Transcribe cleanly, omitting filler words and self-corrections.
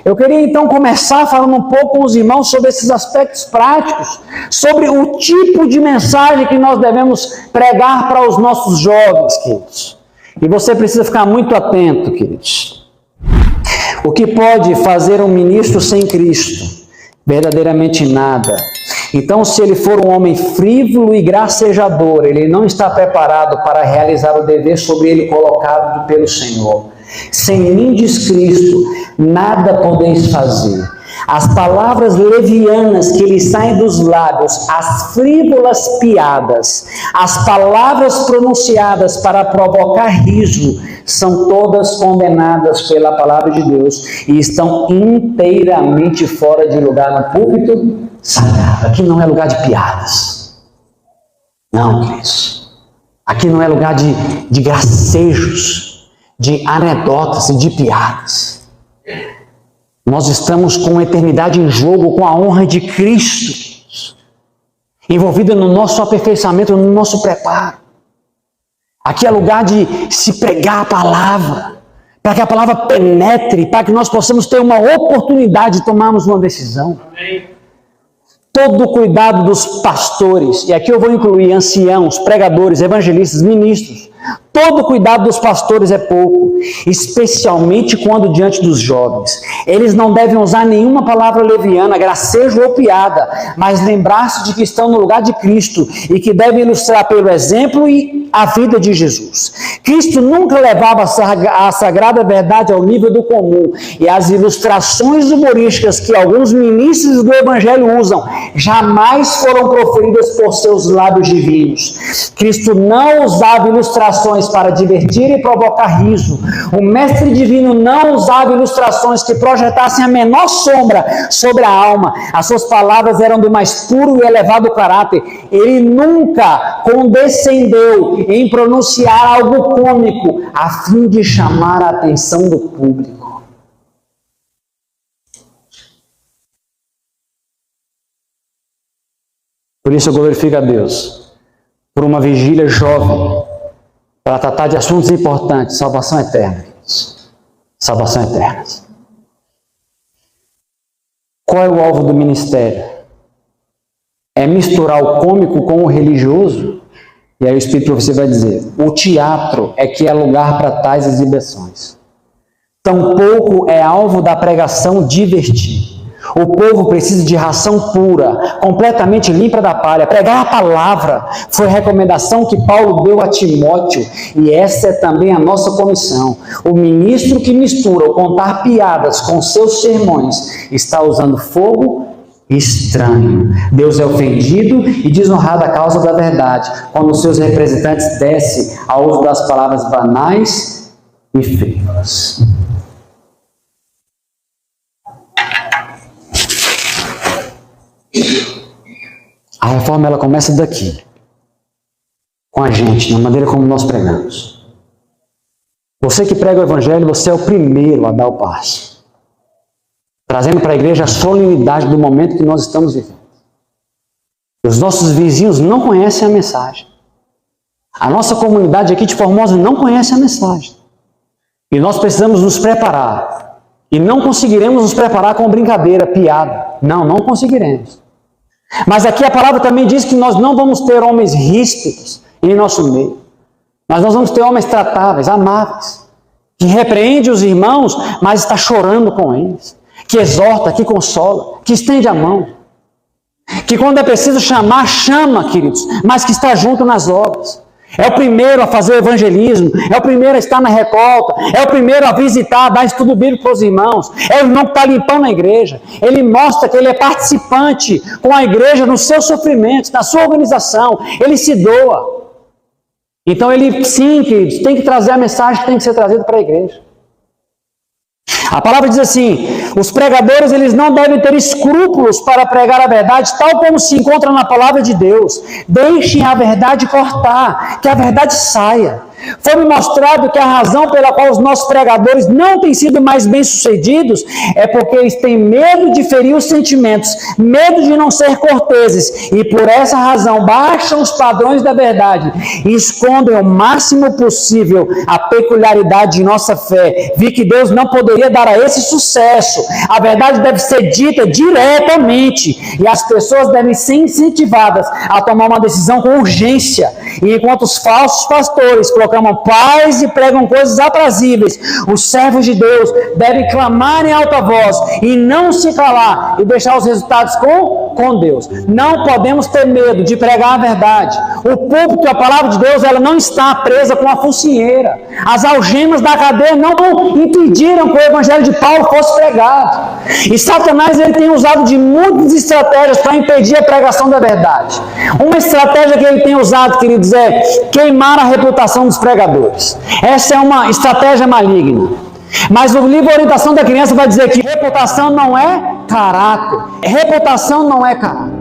Eu queria então começar falando um pouco com os irmãos sobre esses aspectos práticos, sobre o tipo de mensagem que nós devemos pregar para os nossos jovens, queridos. E você precisa ficar muito atento, queridos. O que pode fazer um ministro sem Cristo? Verdadeiramente nada. Então, se ele for um homem frívolo e gracejador, ele não está preparado para realizar o dever sobre ele colocado pelo Senhor. Sem mim, diz Cristo, nada podeis fazer. As palavras levianas que lhe saem dos lábios, as frívolas piadas, as palavras pronunciadas para provocar riso, são todas condenadas pela palavra de Deus e estão inteiramente fora de lugar no púlpito sagrado. Aqui não é lugar de piadas. Não, queridos. Aqui não é lugar de gracejos, de anedotas e de piadas. Nós estamos com a eternidade em jogo, com a honra de Cristo, envolvida no nosso aperfeiçoamento, no nosso preparo. Aqui é lugar de se pregar a palavra, para que a palavra penetre, para que nós possamos ter uma oportunidade de tomarmos uma decisão. Amém. Todo o cuidado dos pastores, e aqui eu vou incluir anciãos, pregadores, evangelistas, ministros, todo o cuidado dos pastores é pouco, especialmente quando diante dos jovens. Eles não devem usar nenhuma palavra leviana, gracejo ou piada, mas lembrar-se de que estão no lugar de Cristo e que devem ilustrar pelo exemplo e a vida de Jesus. Cristo nunca levava a sagrada verdade ao nível do comum, e as ilustrações humorísticas que alguns ministros do Evangelho usam jamais foram proferidas por seus lábios divinos. Cristo não usava ilustrações para divertir e provocar riso. O Mestre Divino não usava ilustrações que projetassem a menor sombra sobre a alma. As suas palavras eram do mais puro e elevado caráter. Ele nunca condescendeu em pronunciar algo cômico a fim de chamar a atenção do público. Por isso eu glorifico a Deus por uma vigília jovem para tratar de assuntos importantes, salvação eterna. Salvação eterna. Qual é o alvo do ministério? É misturar o cômico com o religioso? E aí o Espírito de Profecia vai dizer, o teatro é que é lugar para tais exibições. Tampouco é alvo da pregação divertir. O povo precisa de ração pura, completamente limpa da palha. Pregar a palavra foi a recomendação que Paulo deu a Timóteo, e essa é também a nossa comissão. O ministro que mistura o contar piadas com seus sermões está usando fogo estranho. Deus é ofendido e desonrado a causa da verdade, quando os seus representantes descem ao uso das palavras banais e frívolas. A reforma ela começa daqui, com a gente, na maneira como nós pregamos. Você que prega o Evangelho, você é o primeiro a dar o passo, trazendo para a igreja a solenidade do momento que nós estamos vivendo. Os nossos vizinhos não conhecem a mensagem. A nossa comunidade aqui de Formosa não conhece a mensagem. E nós precisamos nos preparar. E não conseguiremos nos preparar com brincadeira, piada. Não conseguiremos. Mas aqui a palavra também diz que nós não vamos ter homens ríspidos em nosso meio. Mas nós vamos ter homens tratáveis, amáveis, que repreende os irmãos, mas está chorando com eles, que exorta, que consola, que estende a mão, que quando é preciso chamar, chama, queridos, mas que está junto nas obras. É o primeiro a fazer o evangelismo, é o primeiro a estar na recolta, é o primeiro a visitar, dar estudo bíblico para os irmãos, é o irmão que está limpando a igreja. Ele mostra que ele é participante com a igreja nos seus sofrimentos, na sua organização, ele se doa. Então ele, sim, queridos, tem que trazer a mensagem que tem que ser trazida para a igreja. A palavra diz assim, os pregadores eles não devem ter escrúpulos para pregar a verdade, tal como se encontra na palavra de Deus. Deixem a verdade cortar, que a verdade saia. Foi-me mostrado que a razão pela qual os nossos pregadores não têm sido mais bem-sucedidos é porque eles têm medo de ferir os sentimentos, medo de não ser corteses, e por essa razão baixam os padrões da verdade e escondem o máximo possível a peculiaridade de nossa fé. Vi que Deus não poderia dar a esse sucesso. A verdade deve ser dita diretamente e as pessoas devem ser incentivadas a tomar uma decisão com urgência. E enquanto os falsos pastores proclamam paz e pregam coisas aprazíveis, os servos de Deus devem clamar em alta voz e não se calar e deixar os resultados com Deus. Não podemos ter medo de pregar a verdade. O púlpito, a palavra de Deus, ela não está presa com a focinheira. As algemas da cadeia não impediram que o evangelho de Paulo fosse pregado. E Satanás ele tem usado de muitas estratégias para impedir a pregação da verdade. Uma estratégia que ele tem usado, queridos, é queimar a reputação dos pregadores. Essa é uma estratégia maligna. Mas o livro Orientação da Criança vai dizer que reputação não é caráter. Reputação não é caráter.